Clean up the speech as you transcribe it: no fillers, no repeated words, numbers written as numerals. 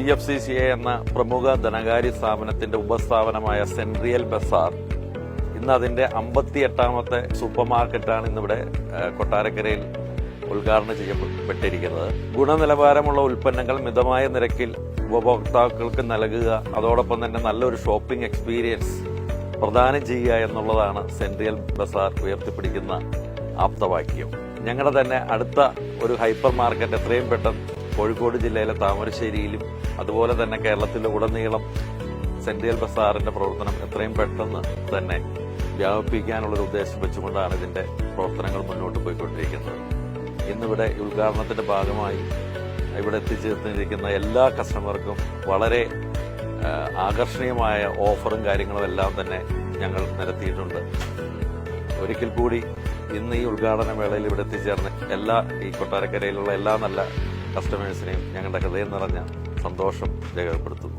CFCCA എന്ന പ്രമുഖ ധനകാര്യ സ്ഥാപനത്തിന്റെ ഉപസ്ഥാപനമായ സെൻട്രിയൽ ബസാർ ഇന്ന് അതിന്റെ 58ാമത്തെ സൂപ്പർ മാർക്കറ്റാണ് ഇന്നിവിടെ കൊട്ടാരക്കരയിൽ ഉദ്ഘാടനം ചെയ്യപ്പെട്ടിരിക്കുന്നത്. ഗുണനിലവാരമുള്ള ഉൽപ്പന്നങ്ങൾ മിതമായ നിരക്കിൽ ഉപഭോക്താക്കൾക്ക് നൽകുക, അതോടൊപ്പം തന്നെ നല്ലൊരു ഷോപ്പിംഗ് എക്സ്പീരിയൻസ് പ്രദാനം ചെയ്യുക എന്നുള്ളതാണ് സെൻട്രിയൽ ബസാർ ഉയർത്തിപ്പിടിക്കുന്ന ആപ്തവാക്യം. ഞങ്ങളുടെ തന്നെ അടുത്ത ഒരു ഹൈപ്പർ മാർക്കറ്റ് എത്രയും പെട്ടെന്ന് കോഴിക്കോട് ജില്ലയിലെ താമരശ്ശേരിയിലും അതുപോലെ തന്നെ കേരളത്തിലെ ഉടനീളം സെൻട്രിയൽ ബസാറിന്റെ പ്രവർത്തനം എത്രയും പെട്ടെന്ന് തന്നെ വ്യാപിപ്പിക്കാനുള്ളൊരു ഉദ്ദേശം വെച്ചുകൊണ്ടാണ് ഇതിന്റെ പ്രവർത്തനങ്ങൾ മുന്നോട്ട് പോയിക്കൊണ്ടിരിക്കുന്നത്. ഇന്നിവിടെ ഉദ്ഘാടനത്തിന്റെ ഭാഗമായി ഇവിടെ എത്തിച്ചേർന്നിരിക്കുന്ന എല്ലാ കസ്റ്റമർക്കും വളരെ ആകർഷണീയമായ ഓഫറും കാര്യങ്ങളും എല്ലാം തന്നെ ഞങ്ങൾ നിരത്തിയിട്ടുണ്ട്. ഒരിക്കൽ കൂടി ഇന്ന് ഈ ഉദ്ഘാടന വേളയിൽ ഇവിടെ എത്തിച്ചേർന്ന് ഈ കൊട്ടാരക്കരയിലുള്ള എല്ലാ നല്ല കസ്റ്റമേഴ്സിനെയും ഞങ്ങളുടെ ഹൃദയം നിറഞ്ഞ സന്തോഷം രേഖപ്പെടുത്തുന്നു.